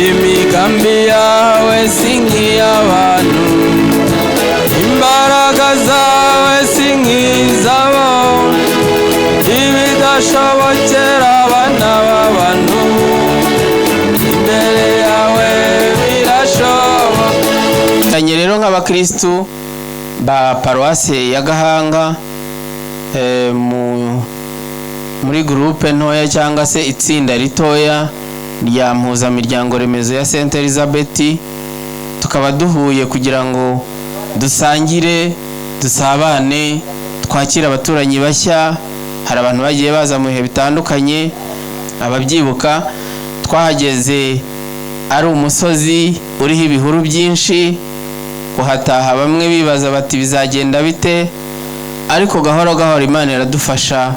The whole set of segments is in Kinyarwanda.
imigambi yawe si nk'iy'abantu, imbaraga zawe si nk'izabo, ibidashobokera abana b'abantu imbere yawe birashoboka. Tanye rero nk'abakristu ba paruwase ya Gahanga muri groupe ntoya cyangwa se itsinda ritoya rya mpuzamiryango remezo ya Saint Elizabeth, tukaba duhuye kugira ngo dusangire, dusabane, twakira abaturanyi bashya. Hari abantu bagiye baza mu bihe bitandukanye, ababyibuka twahageze ari umusozi uriho ibihuru byinshi, kuhataha bamwe bibaza bati bizagenda bite, ariko gahoro gahoro Imana iradufasha.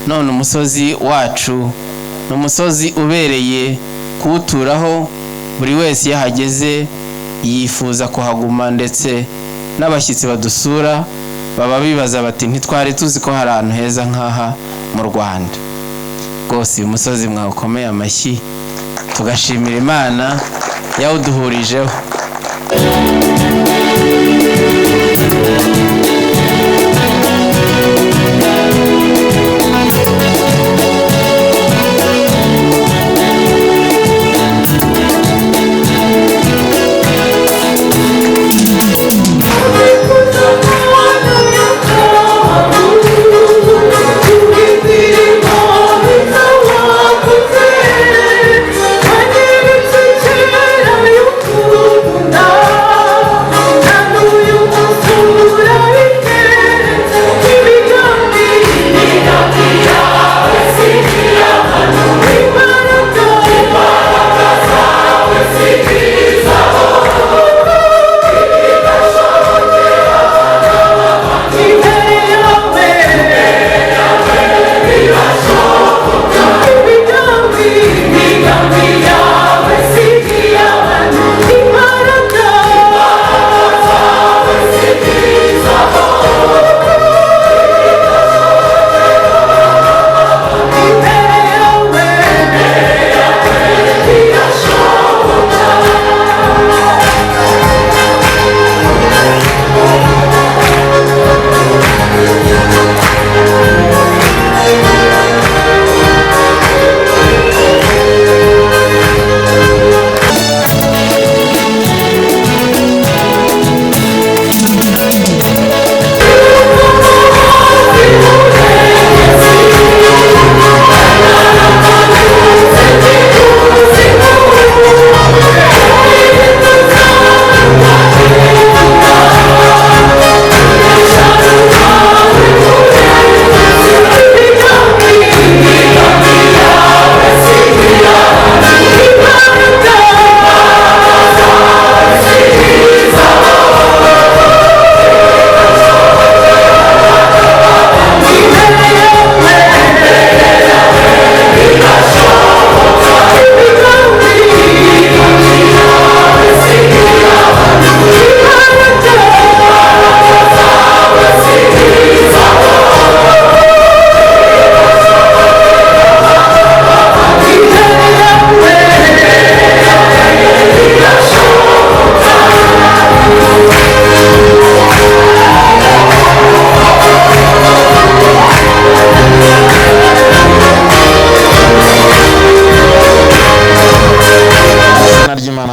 None umusozi wacu ni umusozi ubereye kuwuturaho, buri wese yahageze yifuza kuhaguma, ndetse n'abashyitsi badusura baba bibaza bati ntitwari tuzi ko hari ahantu heza nk'aha mu Rwanda. Rwose uyu musozi mwawukomeye amashyi, tugashimira Imana yawuduhurijeho.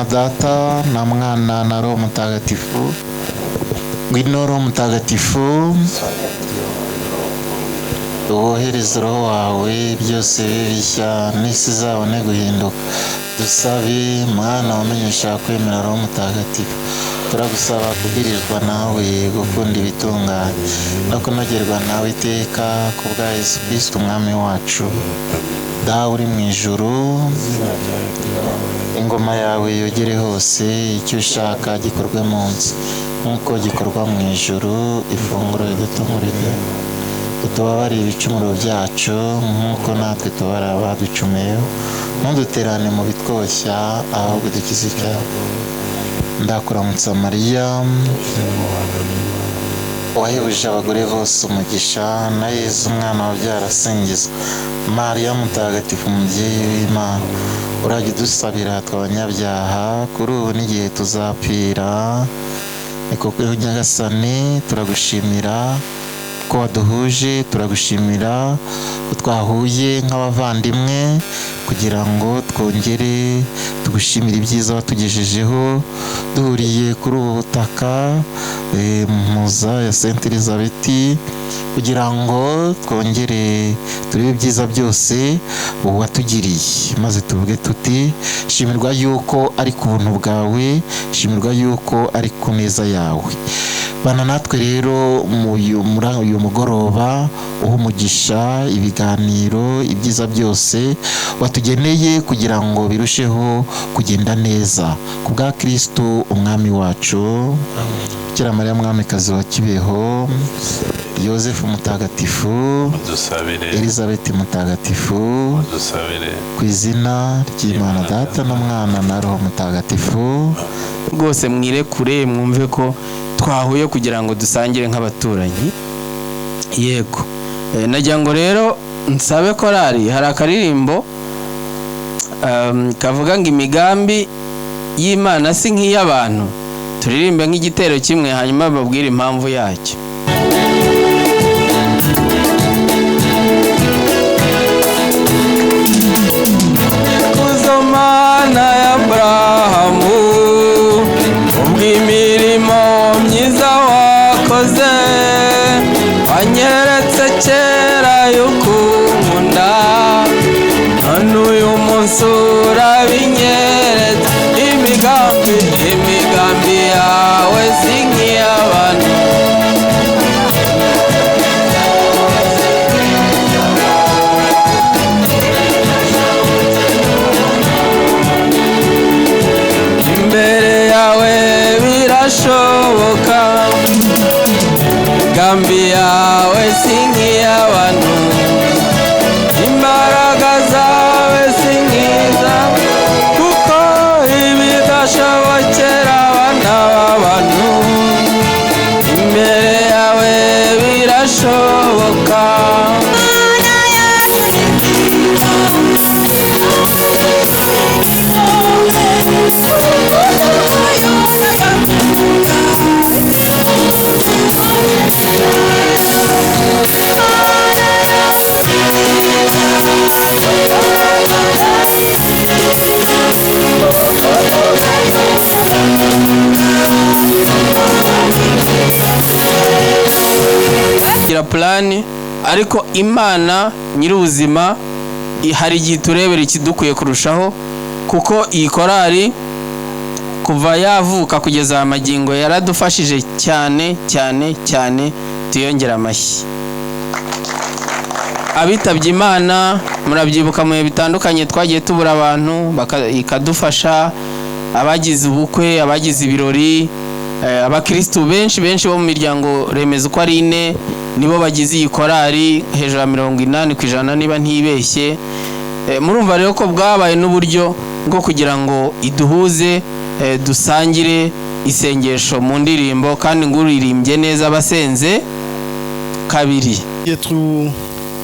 Data na Mwana na Roho Mutagatifu. Ngwino Roho Mutagatifu, wohereze Roho wawe byose bishya, n'isi izabone guhinduka. Dusabe Mwana wamenyesha kwemera Roho Mutagatifu. Turagusaba kugirirwa nawe, gukunda ibitunganye no kunogerwa nawe iteka, kubwa Yesu Kristo umwami wacu. Dawe uri mu ijuru, ingoma yawe yogere hose, icyo ushaka gikorwe munsi nk'uko gikorwa mu ijuru. Ifunguro ridutungurire, utubabarire ibicumuro byacu nk'uko natwe tubarira abaducumuyeho, ntuduterane mu bitwoshya, ahubwo dukize icyaha. Ndakuramutsa Mariya, wahebuje abagore bose umugisha, na Yezu umwana wabyara asingizwa. Mariya mutagatifu umubyeyi w'Imana, urajya udusabira tw'abanyabyaha kuri ubu n'igihe tuzapfira. Ni koko Nyagasani, turagushimira ko waduhuje, turagushimira ko twahuye nk'abavandimwe kugira ngo twongere tugushimire ibyiza watugejejeho duhuriye kuri ubu butaka mpuza ya Sainte Elizabeth, kugira ngo twongere turebe ibyiza byose watugiriye, maze tuvuge tuti shimirwa yuko ari ku buntu bwawe, shimirwa yuko ari ku neza yawe. Bana natwe rero muri uyu mugoroba uha umugisha ibiganiro ibyiza byose watugeneye kugira ngo birusheho kugenda neza ku bwa Kristo umwami wacu. Bikira Mariya mwamikazi wa Kibeho, Yosefu mutagatifu, Elizabeth mutagatifu, ku izina ry'Imana Data n'Umwana na Roho mutagatifu. Rwose mwirekure mwumve ko twahuye kugira ngo dusangire nk'abaturanyi. Yego, nagira ngo rero nsabe korari, hari akaririmbo kavuga ngo imigambi y'Imana si nk'iy'abantu, turirimbe nk'igitero kimwe hanyuma babwire impamvu yacyo. Kuzomana ya Abrahamu, ubw'imirimo myiza wakoze, wanyeretse kera yuko unkunda, none uyu munsi urabinyeretse. Imigambi yawe si nk'iy'abantu. Imbere yawe birashoboka, imigambi yawe si nk'iy'abantu, imbaraga zawe si nk'iz'abantu, kuko ibidashobokera abana b'abantu, imbere yawe birashoboka. Gira plani, ariko Imana nyir'ubuzima hari igihe turebera ikidukwiye kurushaho, kuko iyi korari kuva yavuka kugeza amagingo yaradufashije cyane cyane cyane. Tuyongera amashyi. Abitabye Imana murabyibuka mu bihe bitandukanye twagiye tubura abantu ikadufasha, abagize ubukwe, abagize ibirori, abakristo benshi bo mu miryango remezo uko ari 4 nibo bagize iyi korari, hejuru ya 80% niba ntibeshye. Murumva rero ko bwabaye n'uburyo bwo kugira ngo iduhuze, dusangire isengesho mu ndirimbo, kandi nguririmbye neza abasenze kabiri.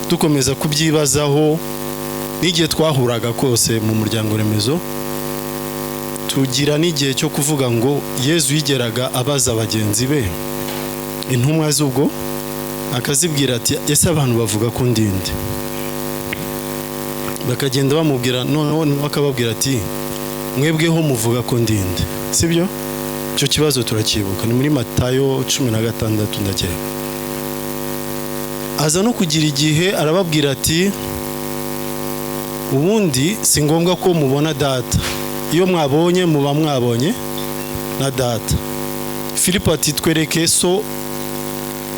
Dukomeza kubyibazaho n'igihe twahuraga kose mu muryango remezo, tugira n'igihe cyo kuvuga ngo Yezu yigeraga abaza bagenzi be intumwa z'ubwo, akazibwira ati ese abantu bavuga ko ndinde? Bakagenda bamubwira, noneho bakababwira ati mwebweho muvuga ko ndinde, sibyo? Icyo kibazo turakibuka, ni muri Matayo 16 ndakeka. Aza no kugira igihe arababwira ati ubundi si ngombwa ko mubona data, iyo mwabonye muba mwabonye na data. Filipo ati twereke so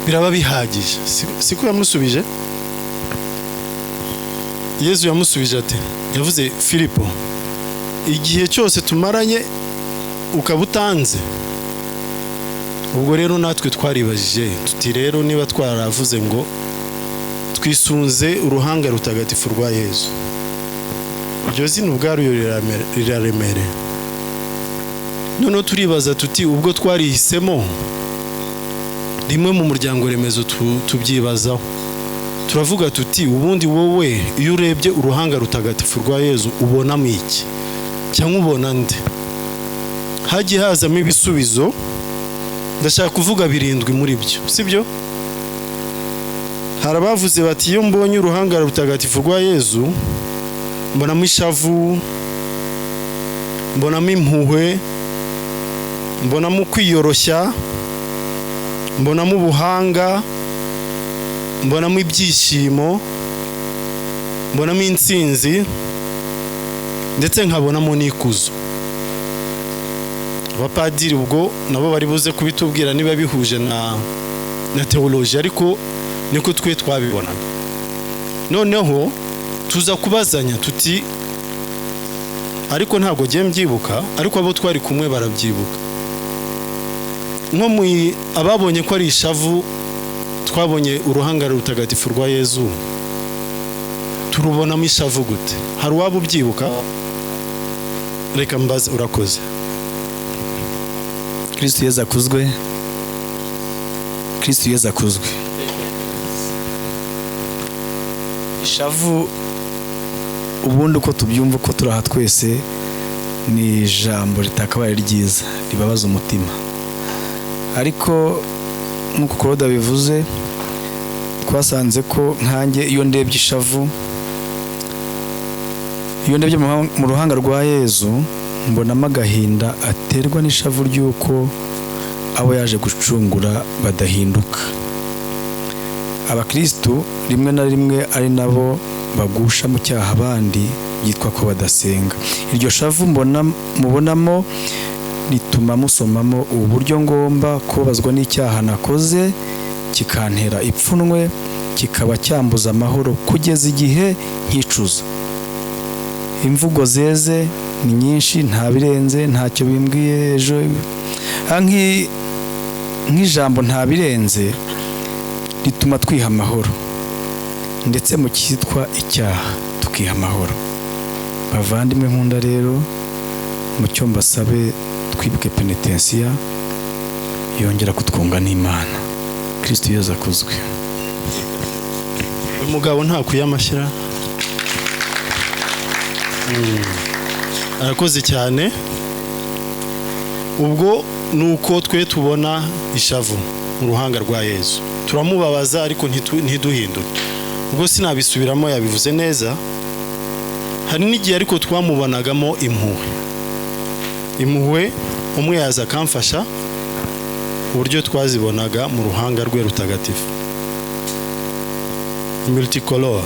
biraba bihagije, siko yamusubije? Yezu yamusubije ati, yavuze Filipo, igihe cyose tumaranye ukabutanze. Ubwo rero natwe twaribajije tuti rero niba twaravuze ngo twisunze uruhanga rutagatifu rwa Yezu, iryo zina ubwaryo riraremere. Noneho turibaza tuti ubwo twarihisemo rimwe mu muryango remezo tubyibazaho, turavuga tuti ubundi wowe iyo urebye uruhanga rutagatifu rwa Yezu ubonamo iki cyangwa ubona nde? Hagiye hazamo ibisubizo, ndashaka kuvuga 7 muri byo, sibyo? Hari abavuze bati iyo mbonye uruhanga rutagatifu rwa Yezu mbonamo ishavu, mbonamo impuhwe, mbonamo kwiyoroshya, mbonamo ubuhanga, mbonamo ibyishimo, mbonamo intsinzi, ndetse nkabonamo n'ikuzo. Abapadiri ubwo nabo bari buze kubitubwira niba bihuje na teoloji, ariko niko twe twabibona. Noneho tuza kubazanya tuti ariko ntabwo ngiye mbyibuka, ariko abo twari kumwe barabyibuka. Nko mu ababonye ko ari ishavu, twabonye uruhanga rutagatifu rwa Yezu, turubonamo ishavu gute? Hari uwaba ubyibuka? Reka mbaze. Urakoze. Kristo Yezu akuzwe. Kristo Yezu akuzwe. Ishavu ubundi uko tubyumva, uko turaha twese, ni ijambo ritakabaye ryiza, ribabaza umutima. Ariko nk'uko Claude bivuze, twasanze ko nkanjye iyo ndebye ishavu, iyo ndebye mu ruhanga rwa Yezu, mbonamo agahinda aterwa n'ishavu ry'uko abo yaje gucungura badahinduka. Abakristo rimwe na rimwe ari nabo bagusha mu cyaha abandi, yitwa ko badasenga. Iryo shavu mubonamo rituma musomamo uburyo ngomba kubabazwa n'icyaha nakoze, kikantera ipfunwe, kikaba cyambuza amahoro kugeza igihe nkicuza. Imvugo zeze ni nyinshi, nta birenze, ntacyo bimbwiye ejo. Nk'ijambo nta birenze rituma twiha amahoro, ndetse mu cyitwa icyaha tukiha amahoro. Bavandimwe nkunda rero, mu cyo mbasabe twibuke penitensiya yongera kutwunga n'Imana. Kristo Yezu akuzwe. Uyu mugabo nta kuyamashyira. Arakoze cyane. Ubwo nuko twe tubona ishavu mu ruhanga rwa Yezu, turamubabaza ariko ntiduhinduke. Ubwo sinabisubiramo, yabivuze neza. Hari n'igihe ariko twamubonagamo impuhwe, umwe yaza akamfasha, uburyo twazibonaga mu ruhanga rwe rutagatifu, multicolor.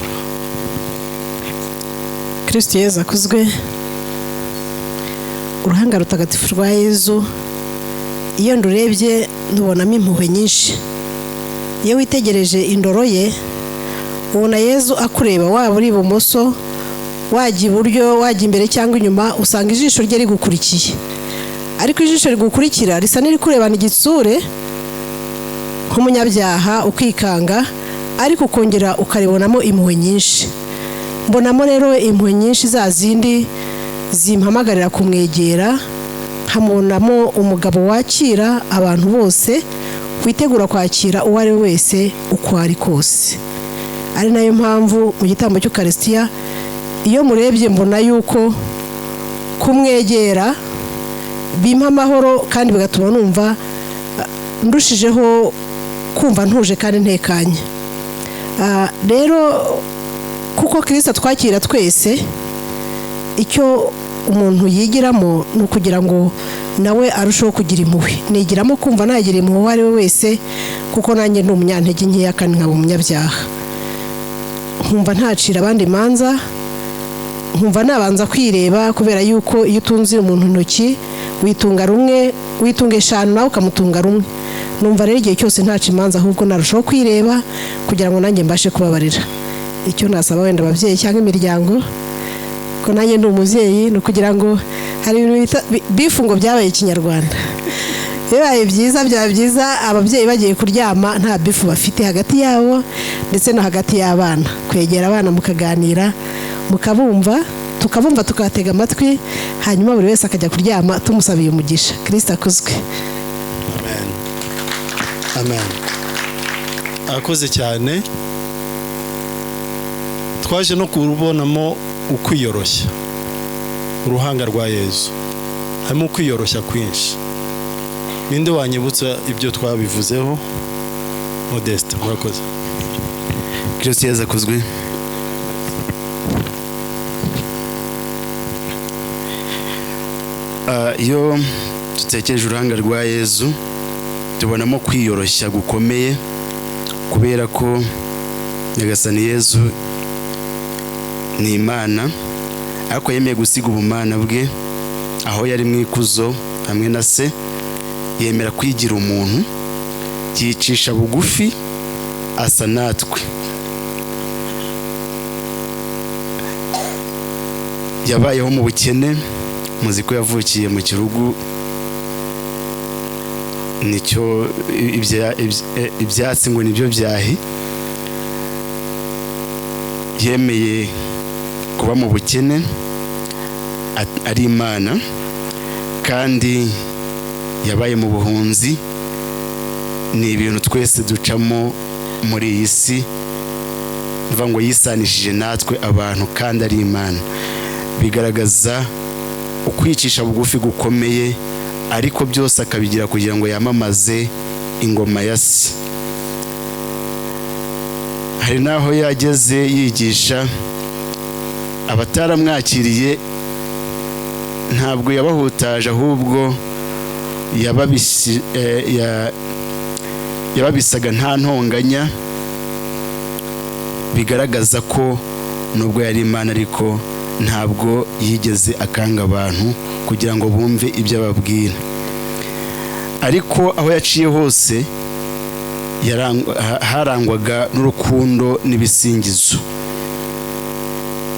Kristo Yezu akuzwe. Uruhanga rutagatifu rwa Yezu, iyo ndurebye ntubonamo impuhwe nyinshi. Iyo witegereje indoro ye, ubona Yezu akureba, waba uri ibumoso, wajya iburyo, wajya imbere cyangwa inyuma, usanga ijisho rye rigukurikiye. Ariko ijisho rigukurikira risa n'irikurebana igitsure nk'umunyabyaha, ukikanga, ariko ukongera ukaribonamo impuhwe nyinshi. Mbonamo rero impuhwe nyinshi za zindi zimpamagarira kumwegera, nkamubonamo umugabo wakira abantu bose, witegura kwakira uwo ari we wese uko ari kose. Ari nayo mpamvu mu gitambo cy'Ukaristiya iyo murebye mbona yuko kumwegera bimpa amahoro, kandi bigatuma numva ndushijeho kumva ntuje kandi ntekanye. Rero kuko Kristo twakira twese, icyo umuntu yigiramo ni ukugira ngo nawe arusheho kugira impuhwe. Nigiramo kumva nagira impuhwe uwo ari we wese, kuko nanjye ndi umunyantege nkeya kandi nkaba umunyabyaha. Nkumva ntacira abandi imanza, nkumva nabanza kwireba, kubera yuko iyo utunze umuntu intoki witunga rumwe, witunga 5 nawe ukamutunga rumwe. Numva rero igihe cyose ntaca imanza, ahubwo narushaho kwireba kugira ngo nanjye mbashe kubabarira. Icyo nasaba wenda ababyeyi cyangwa imiryango, ko nanjye ndi umubyeyi, no kugira ngo hari ibintu bifungo byabaye ikinyarwanda. Bibaye byiza, byaba byiza ababyeyi bagiye kuryama nta bifu bafite hagati yabo ndetse no hagati y'abana. Kwegera abana mukaganira, mukabumva, tukabumva, tukatega amatwi, hanyuma buri wese akajya kuryama tumusabiye umugisha. Kristo akuzwe. Amen. Amen. akoze cyane. Twaje no kurubonamo ukwiyoroshya, uruhanga rwa Yezu harimo kwiyoroshya kwinshi. Ninde wanyibutsa ibyo twabivuzeho? Modeste, murakoze. Kristo Yezu akuzwe. Iyo dutekereje uruhanga rwa Yezu tubonamo kwiyoroshya gukomeye, kubera ko Nyagasani Yezu ni Imana, ariko yemeye gusiga ubumana bwe aho yari mu ikuzo hamwe na Se, yemera kwigira umuntu, yicisha bugufi, asa natwe. Yabayeho mu bukene, muzi ko yavukiye mu kirugu, nicyo ibyatsi ngo nibyo byahi. Yemeye kuba mu bukene, ari Imana, kandi yabaye mu buhunzi. Ni ibintu twese ducamo muri iyi si, bivuga ngo yisanishije natwe abantu kandi ari Imana. Bigaragaza ukwicisha bugufi gukomeye, ariko byose akabigira kugira ngo yamamaze ingoma ya Se. Hari naho yageze yigisha abataramwakiriye, ntabwo yabahutaje, ahubwo yababisaga nta ntonganya. Bigaragaza ko nubwo yari Imana ariko ntabwo yigeze akanga abantu kugira ngo bumve ibyo ababwira. Ariko aho yaciye hose harangwaga n'urukundo n'ibisingizo.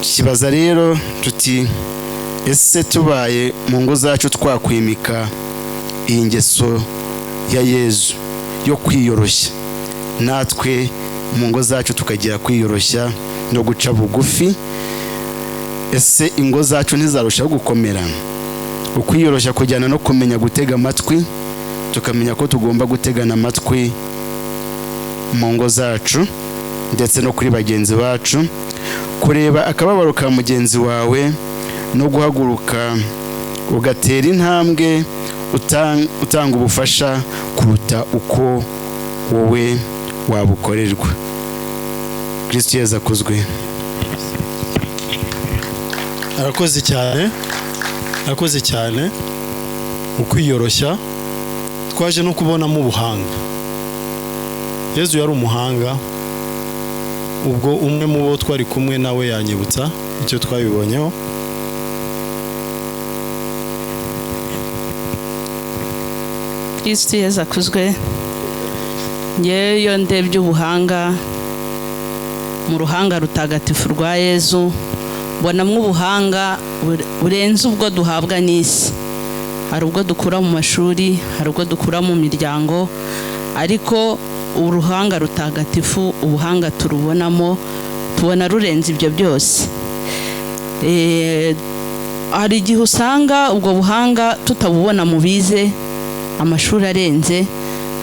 Kibaza rero tuti, ese tubaye mu ngo zacu twakwimika iyi ngeso ya Yezu yo kwiyoroshya, natwe mu ngo zacu tukagira kwiyoroshya no guca bugufi, ese ingo zacu ntizarushaho gukomera? Ukwiyoroshya kujyana no kumenya gutega amatwi, tukamenya ko tugomba gutegana amatwi mu ngo zacu ndetse no kuri bagenzi bacu, kureba akababaro ka mugenzi wawe no guhaguruka ugatera intambwe utanga ubufasha kuruta uko wowe wabukorerwa. Kristo Yezu akuzwe. Arakoze cyane, arakoze cyane. Ukwiyoroshya twaje no kubonamo ubuhanga. Yezu yari umuhanga, ubwo umwe mu bo twari kumwe nawe yanyibutsa icyo twabibonyeho. Kristo Yezu akuzwe. Ngeyo ndebye ubuhanga mu ruhanga rutagatifu rwa Yezu, mbonamwo ubuhanga burenze ubwo duhabwa n'isi. Hari ubwo dukura mu mashuri, hari ubwo dukura mu miryango, ariko uruhanga rutagatifu, ubuhanga turubonamo, tubona rurenze ibyo byose. Hari igihe usanga ubwo buhanga tutabubona mu bize amashuri arenze,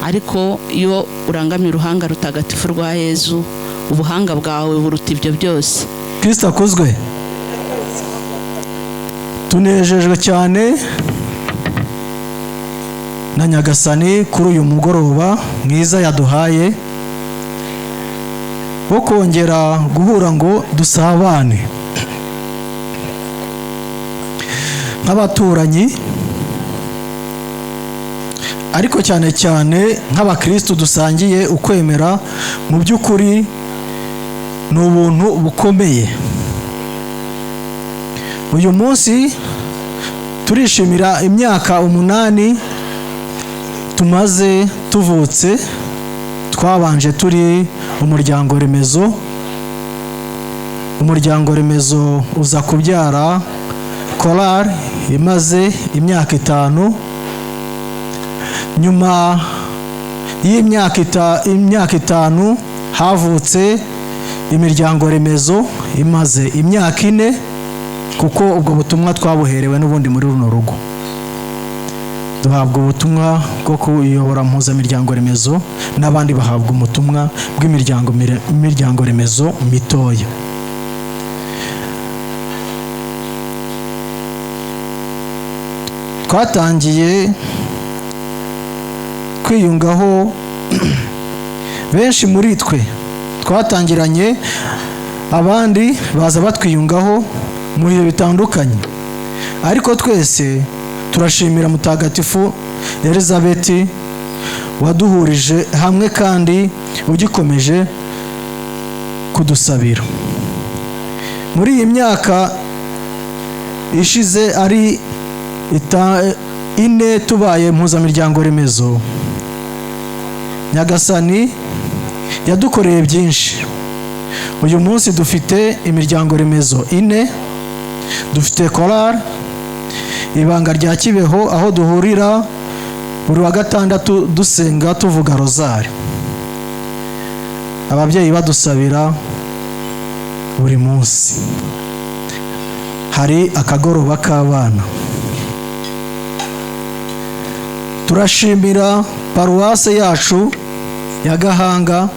ariko iyo urangamiye uruhanga rutagatifu rwa Yezu, ubuhanga bwawe buruta ibyo byose. Kristo akuzwe. Tunejejwe cyane na Nyagasani kuri uyu mugoroba mwiza yaduhaye wo kongera guhura ngo dusabane nk'abaturanyi, ariko cyane cyane nk'abakristo dusangiye ukwemera. Mu by'ukuri ni ubuntu bukomeye. Uyu munsi turishimira imyaka 8 tumaze tuvutse. Twabanje turi umuryango remezo, umuryango remezo uza kubyara korali imaze imyaka 5. Nyuma y'imyaka 5 havutse imiryango remezo imaze imyaka 4, kuko ubwo butumwa twabuherewe n'ubundi muri runo rugo. duhabwa ubutumwa bwo kuyobora impuzamiryango remezo, n'abandi bahabwa ubutumwa bw'imiryango remezo mitoya. Twatangiye kwiyungaho benshi muri twe twatangiranye, abandi baza batwiyungaho mu bihe bitandukanye, ariko twese turashimira Mutagatifu Elizabeth waduhurije hamwe kandi ugikomeje kudusabira. Muri iyi myaka ishize ari ine tubaye impuzamiryango remezo, Nyagasani yadukoreye byinshi. Uyu munsi dufite imiryango remezo ine, dufite korali ibanga rya Kibeho aho duhurira buri wa gatandatu dusenga tuvuga rozari, ababyeyi badusabira buri munsi. Hari akagoroba k'abana. Turashimira paruwase yacu ya Gahanga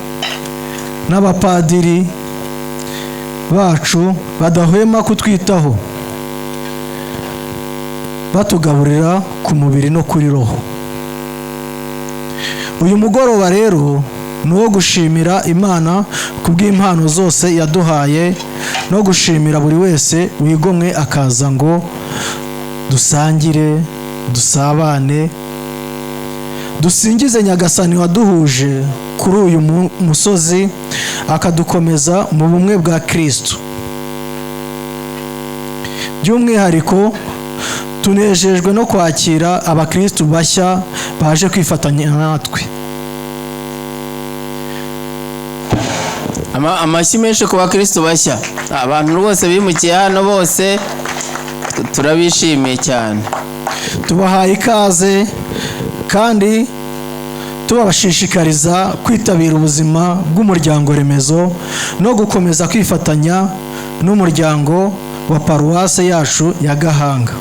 n'abapadiri bacu badahwema kutwitaho, batugaburira ku mubiri no kuri roho. Uyu mugoroba rero ni uwo gushimira Imana ku bw'impano zose yaduhaye, no gushimira buri wese wigomwe akaza ngo dusangire, dusabane, dusingize Nyagasani waduhuje kuri uyu musozi akadukomeza mu bumwe bwa Kristo. By'umwihariko tunejejwe no kwakira abakristu bashya baje kwifatanya natwe. Amashyi menshi ku bakristo bashya, abantu bose bimukiye hano bose turabishimiye cyane. Tubahaye ikaze kandi tubashishikariza kwitabira ubuzima bw'umuryango remezo no gukomeza kwifatanya n'umuryango wa paruwase yacu ya Gahanga,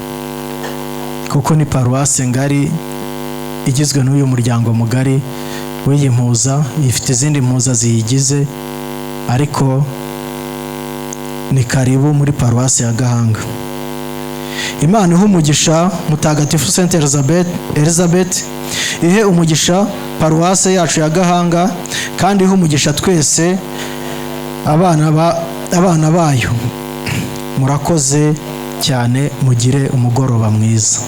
kuko ni paruwase ngari igizwe n'uyu muryango mugari w'iyi mpuza, ifite izindi mpuza ziyigize, ariko ni karibu muri paruwase ya Gahanga. Imana ihe umugisha Mutagatifu Saint Elizabeth, ihe umugisha paruwase yacu ya Gahanga, kandi ihe umugisha twese abana bayo. Murakoze cyane, mugire umugoroba mwiza.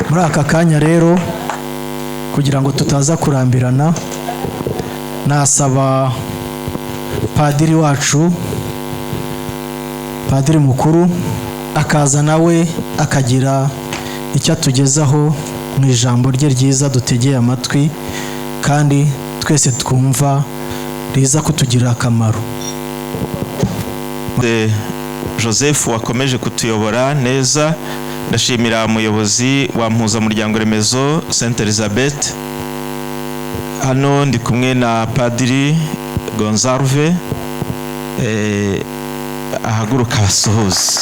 Muri aka kanya rero, kugira ngo tutaza kurambirana, nasaba padiri wacu, padiri mukuru, akaza nawe akagira icyo atugezaho mu ijambo rye ryiza dutegeye amatwi kandi twese twumva riza kutugirira akamaro. Joseph wakomeje kutuyobora neza. Ndashimira umuyobozi wa mpuzamuryango remezo Saint Elizabeth. Hano ndi kumwe na Padiri Gonzalve ahaguruka abasuhuza.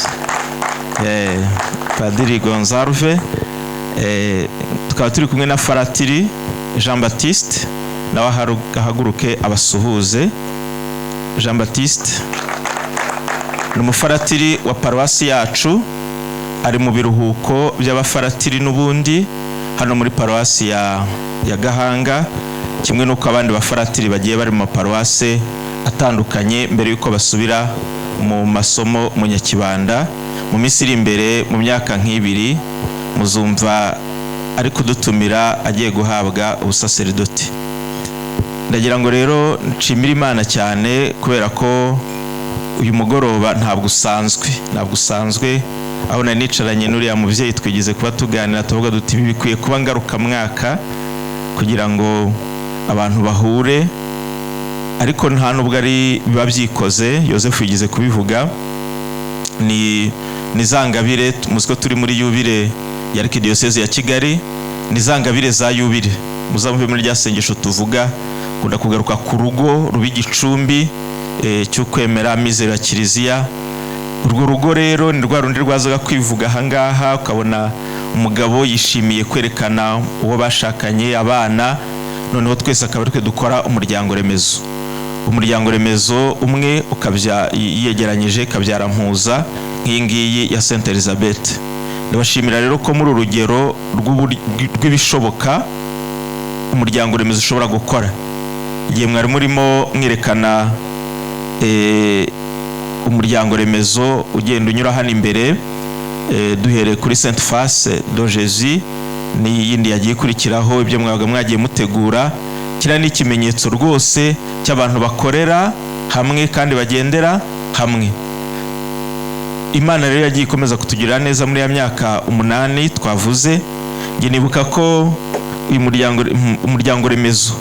Padiri Gonzalve, tukaba turi kumwe na Faratiri Jean Baptiste, nawe ahaguruke abasuhuze. Jean Baptiste ni umufaratiri wa paruwasi yacu, ari mu biruhuko by'abafaratiri n'ubundi hano muri paruwasi ya Gahanga, kimwe n'uko abandi bafaratiri bagiye bari mu paruwase atandukanye mbere y'uko basubira mu masomo mu Nyakibanda. Mu minsi iri imbere, mu myaka nk'ibiri, muzumva ari kudutumira agiye guhabwa ubusaserdoti. Ndagira ngo rero nshimire Imana cyane kubera ko uyu mugoroba ntabwo usanzwe, aho nari nicaranye n'uriya mubyeyi twigize kuba tuganira tuvuga duti ibi bikwiye kuba ngaruka mwaka kugira ngo abantu bahure, ariko nta nubwo ari biba byikoze. Yosefu yigize kubivuga, ni zangabire, muziko turi muri yubire ya Arkidiocese ya Kigali, ni zangabire za yubire. Muzamve muri rya sengesho tuvuga kunda kugaruka ku rugo ruba igicumbi cy'ukwemera mizero ya Kiliziya, urwo rugo rero ni rwa rundi rwazaga kwivuga ahangaha, ukabona umugabo yishimiye kwerekana uwo bashakanye, abana, noneho twese akaba ari twe dukora umuryango remezo. Umuryango remezo umwe yegeranyije kabyara mpuza nk'iyi ngiyi ya Sainte Elizabeth. Ndabashimira rero ko muri urugero rw'ibishoboka umuryango remezo ushobora gukora. Igihe mwari murimo mwerekana umuryango remezo ugenda unyura hano imbere, duhereye kuri Sainte Face de Jésus n'iyindi yagiye ikurikiraho, ibyo mwabaga mwagiye mutegura, kiriya ni ikimenyetso rwose cy'abantu bakorera hamwe kandi bagendera hamwe. Imana rero yagiye ikomeza kutugirira neza muri ya myaka 8 twavuze. Nge nibuka ko uyu umuryango remezo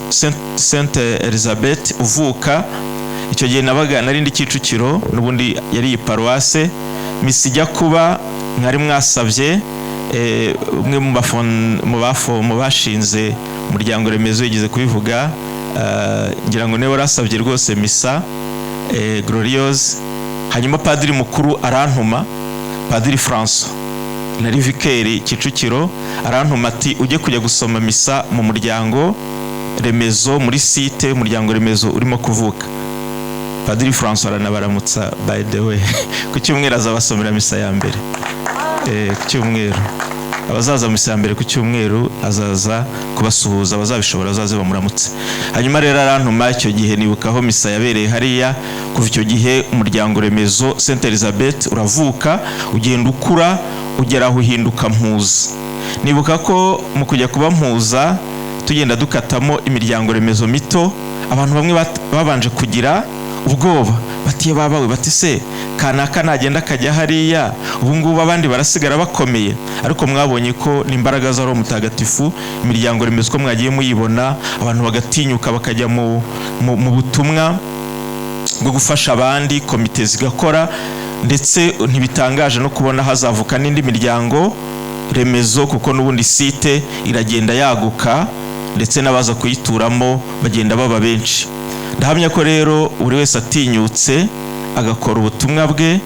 Sainte Elizabeth uvuka, icyo gihe nabaga narindi Kicukiro, n'ubundi yari paruwase. Misi ijya kuba mwari mwasabye umwe mu bashinze umuryango remezo yigeze kubivuga, ngira ngo niwe warasabye rwose misa glorieuse. Hanyuma padiri mukuru arantuma, Padiri François nari vikeri Kicukiro, arantuma ati ujye kujya gusoma misa mu muryango remezo muri site umuryango remezo urimo kuvuka. Padiri François aranabaramutsa by the way. Ku cyumweru azabasomera misa ya mbere, ku cyumweru abazaza misa ya mbere, ku cyumweru azaza kubasuhuza, abazabishobora azaze bamuramutse. Hanyuma rero arantuma, icyo gihe nibukaho misa yabereye hariya. Kuva icyo gihe umuryango remezo Sainte Elizabeth uravuka, ugenda ukura, ugera aho uhinduka mpuza. Nibuka ko mu kujya kuba mpuza tugenda dukatamo imiryango remezo mito, abantu bamwe babanje kugira ubwoba, batiye babawe, bati se kanaka nagenda kajya hariya, ubu ngubu abandi barasigara bakomeye. Ariko mwabonye ko n'imbaraga za Roho Mutagatifu imiryango remezo ko mwagiye muyibona, abantu bagatinyuka bakajya mu butumwa bwo gufasha abandi, komite zigakora. Ndetse ntibitangaje no kubona hazavuka n'indi miryango remezo, kuko n'ubundi site iragenda yaguka, ndetse n'abaza kuyituramo bagenda baba benshi. Ndahamya ko rero buri wese atinyutse agakora ubutumwa bwe,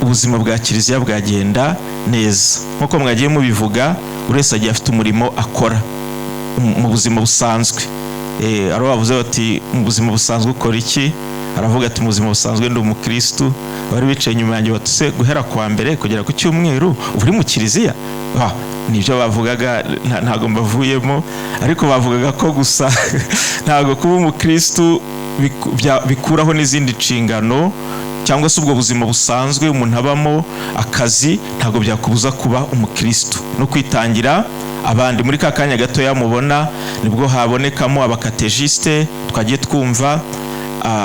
ubuzima bwa kiliziya bwagenda neza. Nkuko mwagiye mubivuga, buri wese agiye afite umurimo akora mu buzima busanzwe. Aro bavuze bati mu buzima busanzwe ukora iki? Aravuga ati mu buzima busanzwe ndi umukristo. Bari bicaye inyuma yanjye batuse guhera kwa mbere kugera ku cyumweru uri mu kiliziya. Nibyo bavugaga, ntago mbavuyemo, ariko bavugaga ko gusa ntago kuba umukristo bikuraho n'izindi nshingano, cyangwa se ubwo buzima busanzwe umuntu abamo, akazi, ntago byakubuza kuba umukristo no kwitangira abandi. Muri ka kanya gatoya mubona nibwo habonekamo abakategiste, twagiye twumva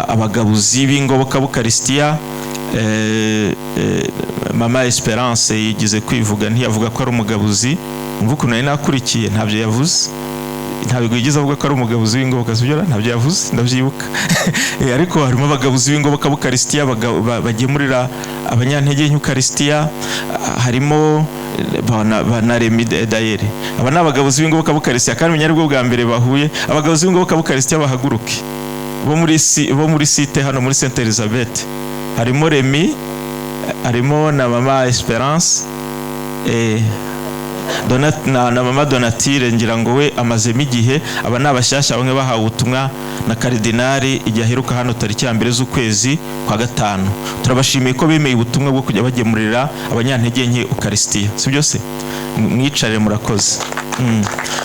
abagabuzi b'ingoboka b'Ukaristiya. Mama Esperance yigize kwivuga, ntiyavuga ko ari umugabuzi. Umva ukuntu nari nakurikiye, ntabyo yavuze, ntabwo yigize avuga ko ari umugabuzi w'ingoboka, sibyo? Ntabyo yavuze, ndabyibuka. Ariko harimo abagabuzi b'ingoboka b'Ukaristiya bagemurira abanyantege nk'Ukaristiya, harimo bana Remi Dayere. Aba ni abagabuzi b'ingoboka b'Ukaristiya, kandi menya aribwo bwa mbere bahuye. Abagabuzi b'ingoboka b'Ukaristiya bahaguruke bo muri site hano muri Sainte Elizabeth. Harimo Remi, harimo na Mama Esperance, na Mama Donatire, ngira ngo we amazemo igihe. Aba ni abashyashya bamwe bahawe ubutumwa na Karidinari igihe aheruka hano tariki ya mbere z'ukwezi kwa gatanu. Turabashimiye ko bemeye ubutumwa bwo kujya bagemurira abanyantege nke Ukaristiya, sibyo se? Mwicare murakoze.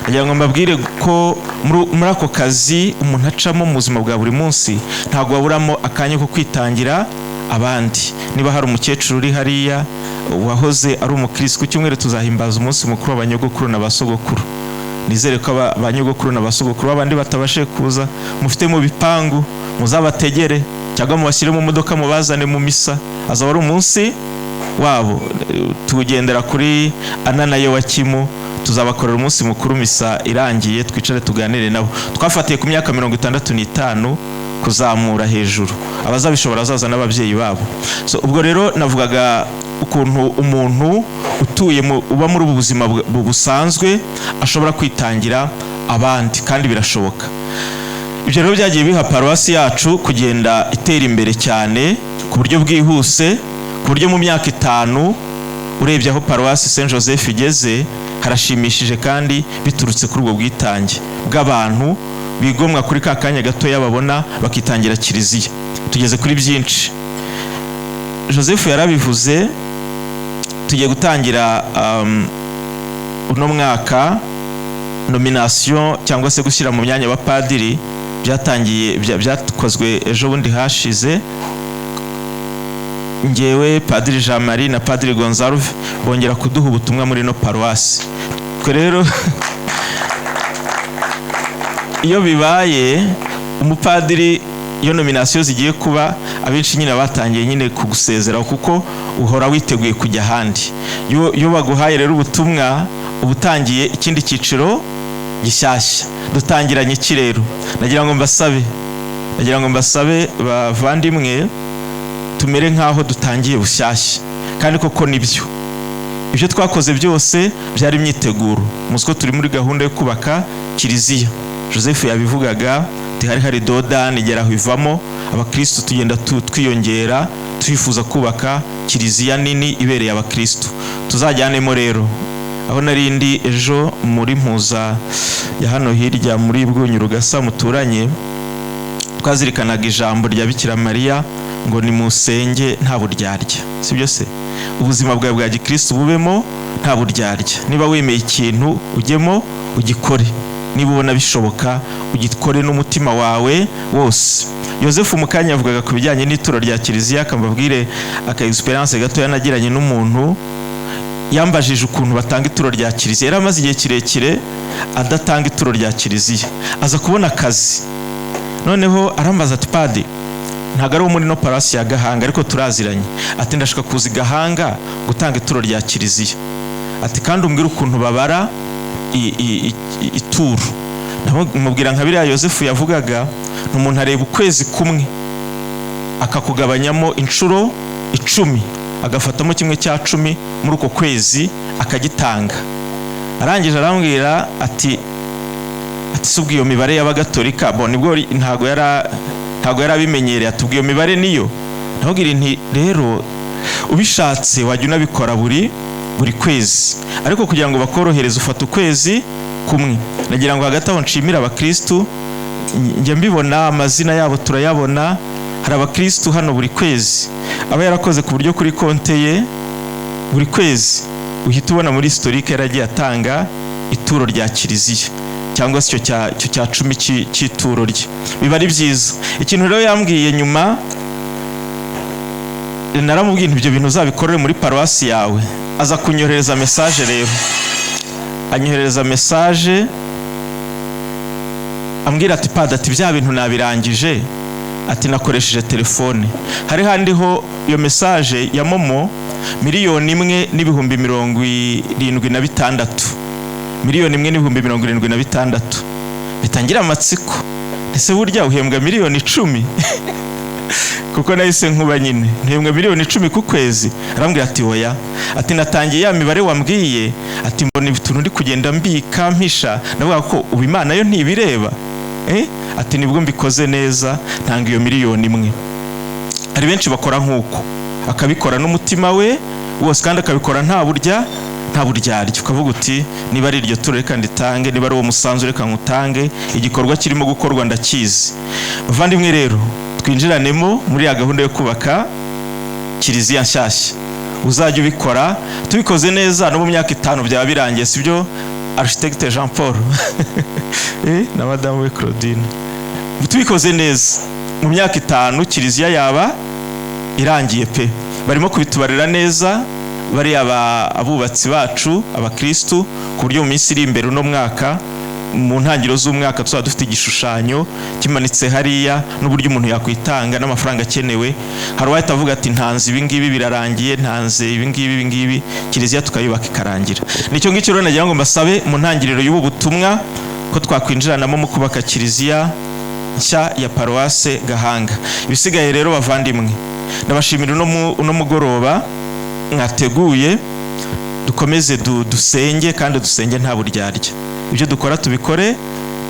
Kugira ngo mbabwire ko muri ako kazi umuntu acamo mu buzima bwa buri munsi, ntabwo waburamo akanya ko kwitangira abandi. Niba hari umukecuru uri hariya wahoze ari umukristo, ku cyumweru tuzahimbaza umunsi mukuru w'abanyogokuru na basogokuru. Nizere ko abanyogokuru na basogokuru abandi batabashe kuza, mufite mu bipangu, muzabategere cyangwa mubashyire mu modoka mubazane mu misa. Azaba ari umunsi wabo. Tugendera kuri Ana na Yowakimu, tuzabakorera umunsi mukuru misa irangiye, twicare tuganire nabo. Twafatiye ku myaka 65 kuzamura hejuru, abazabishobora azaza n'ababyeyi babo. Ubwo rero navugaga ukuntu umuntu utuye uba muri ubu buzima busanzwe ashobora kwitangira abandi, kandi birashoboka. Ibyo rero byagiye biha paruwasi yacu kugenda itera imbere cyane ku buryo bwihuse, ku buryo mu myaka 5 urebye aho paruwasi Saint Joseph igeze harashimishije kandi biturutse kuri ubwo bwitange bw'abantu bigomwa kuri ka kanya gato yababona bakitangira kiliziya. Tugeze kuri byinshi. Joseph yarabivuze, tugiye gutangira uno mwaka nomination cyangwa se gushyira mu myanya abapadiri byatangiye byakozwe ejo bundi hashize. Ngewe Padiri Jean Marie na Padiri Gonzalo bongera kuduha ubutumwa muri no paruwasi. Twe rero iyo bibaye umupadiri iyo nomination zigiye kuba abenshi nyine batangiye nyine kugusezeraho kuko uhora witeguye kujya ahandi. Iyo baguhaye rero ubutumwa ubutangiye ikindi cyiciro gishyashya. Dutangiranye iki rero? Nagira ngo mbasabe bavandimwe tumere nkaho dutangiye bushyashya, kandi koko nibyo. Ibyo twakoze byose byari imyiteguro. Musko turi muri gahunda yo kubaka kiliziya. Joseph yabivugaga, hari dodani igera hivamo abakristo tugenda twiyongera, twifuza kubaka kiliziya nini ibereye abakristo. Tuzajyanemo rero aho narindi ejo muri mpuza ya hano hirya muri Bwunyurugasa muturanye, twazirikanaga ijambo rya Bikira Mariya ngo ni musenge nta buryarya. Sibyo se? Ubuzima bwawe bwa gikristo bubemo nta buryarya. Niba wemeye ikintu ujyemo ugikore, niba ubona bishoboka ugikore n'umutima wawe wose. Joseph Mukanya avugaga ku bijyanye n'ituro rya kiliziya, akambabwire aka experience gato yanagiranye n'umuntu yambajije ukuntu batanga ituro rya kiliziya. Yari amaze igihe kirekire adatanga ituro rya kiliziya, aza kubona akazi. Noneho arambaza ati padi, ntago ari muri no paruwasi ya Gahanga ariko turaziranye. Ati ndashaka kuza Gahanga gutanga ituro rya kiliziya. Ati kandi umbwira ukuntu babara ituro. Mubwira nka biriya Joseph yavugaga, n'umuntu areba ukwezi kumwe akakugabanyamo inshuro 10, agafatamo 1/10 muri uko kwezi akagitanga. Arangije arambwira ati subwiye iyo mibare y'abagatolika nibwo ntago yarabimenyereye. Atubwiye iyo mibare niyo. Ntabwira nti rero ubishatse wajya unabikora buri kwezi, ariko kugira ngo bakorohereze ufata ukwezi kumwe. Nagira ngo hagati aho nshimira abakristo, njye mbibona amazina yabo turayabona. Hari abakristo hano buri kwezi aba yarakoze ku buryo kuri konte ye buri kwezi uhita ubona muri historique yaragiye atanga ituro rya kiliziya cyangwa se cya 10 cy'ituro rye. Biba ari byiza. Ikintu rero yambwiye nyuma, naramubwiye ibyo bintu uzabikorere muri paruwasi yawe. Aza kunyohereza message rero, anyohereza message ambwira ati padi, ati bya bintu nabirangije, ati nakoresheje telefone. Hari handiho iyo message ya Momo 1,76,000. 1,76,000. Bitangira amatsiko. Ese burya uhembwa 10,000,000? Kuko nahise nkuba nyine ntembwa 10,000,000 ku kwezi. Arambwira ati oya, ati natangiye ya mibare wambwiye, ati mbona ibituntu ndi kugenda mbika mpisha, navuga ko ubu Imana yo ntibireba. Ati nibwo mbikoze neza ntanga iyo 1,000,000. Hari benshi bakora nkuko, akabikora n'umutima we wose kandi akabikora nta buryarya. Ukavuga uti niba ari iryo turo reka nditange, niba ari uwo musanzu reka nkutange, igikorwa kirimo gukorwa ndakizi. Bavandimwe rero twinjiranemo muri ya gahunda yo kubaka kiliziya nshyashya. Uzajya ubikora, tubikoze neza no mu myaka 5 byaba birangiye. Sibyo Architecte Jean Paul na Madame we Claudine? Tubikoze neza mu myaka 5 kiliziya yaba irangiye pe. Barimo kubitubarira neza bari abubatsi bacu abakristo, ku buryo mu minsi iri imbere no mwaka, mu ntangiro z'umwaka tuzaba dufite igishushanyo kimanitse hariya n'uburyo umuntu yakwitanga n'amafaranga akenewe. Hari uwahita avuga ati ntanze ibi ngibi birarangiye, ntanze ibi ngibi, kiliziya tukayubaka ikarangira. Nicyo ngicyo rero nagira ngo mbasabe mu ntangiriro y'ubu butumwa ko twakwinjiranamo mu kubaka kiliziya nshya ya paruwase Gahanga. Ibisigaye rero bavandimwe, ndabashimira uno mugoroba mwateguye. Dukomeze dusenge kandi dusenge nta buryarya. Ibyo dukora tubikore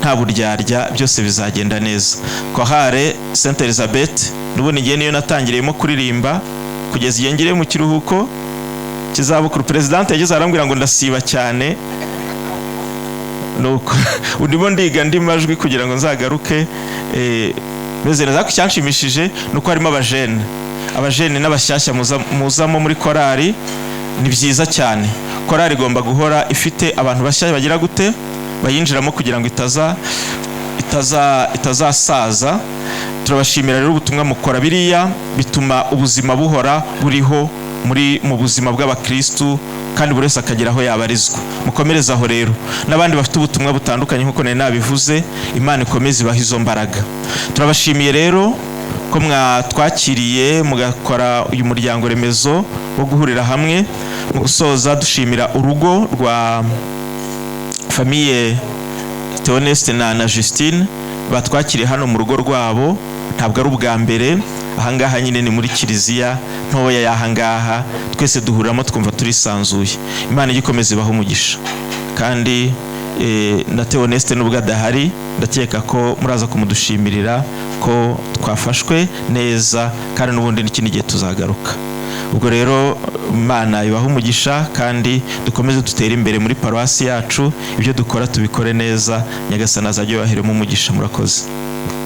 nta buryarya, byose bizagenda neza. Kohare Saint Elizabeth n'ubundi ngiye niyo natangiriyemo kuririmba, kugeza igihe ngire mu kiruhuko kizabukuru. Presidente yageze arambwira ngo ndasiba cyane, nuko ndimo ndiga ndi majwi kugira ngo nzagaruke. Meze neza ko cyanshimishije nuko harimo abajene n'abashyashya muzamo muri korali. Ni byiza cyane. Korali igomba guhora ifite abantu bashyashya bagira gute bayinjiramo kugira ngo itazasaza. Turabashimira rero ubutumwa mukora, biriya bituma ubuzima buhora buriho mu buzima bw'abakristu, kandi buri wese akagera aho yabarizwa. Mukomereze aho rero, n'abandi bafite ubutumwa butandukanye nk'uko nari nabivuze, Imana ikomeze ibaha izo mbaraga. Turabashimiye rero ko mwatwakiriye mugakora uyu muryango remezo wo guhurira hamwe. Mu gusoza dushimira urugo rwa famille Theoneste na Justine batwakiriye hano mu rugo rwabo. Ntabwo ari ubwa mbere, ahangaha nyine ni muri kiliziya ntoya y'ahangaha, twese duhuriramo twumva turisanzuye. Imana igikomeze ibaha umugisha, kandi na Theoneste nubwo adahari ndakeka ko muraza kumudushimirira ko twafashwe neza, kandi n'ubundi n'ikindi gihe tuzagaruka. Ubwo rero Imana ibaha umugisha, kandi dukomeze dutere imbere muri paruwasi yacu, ibyo dukora tubikore neza. Nyagasani azajye yoheremo umugisha. Murakoze.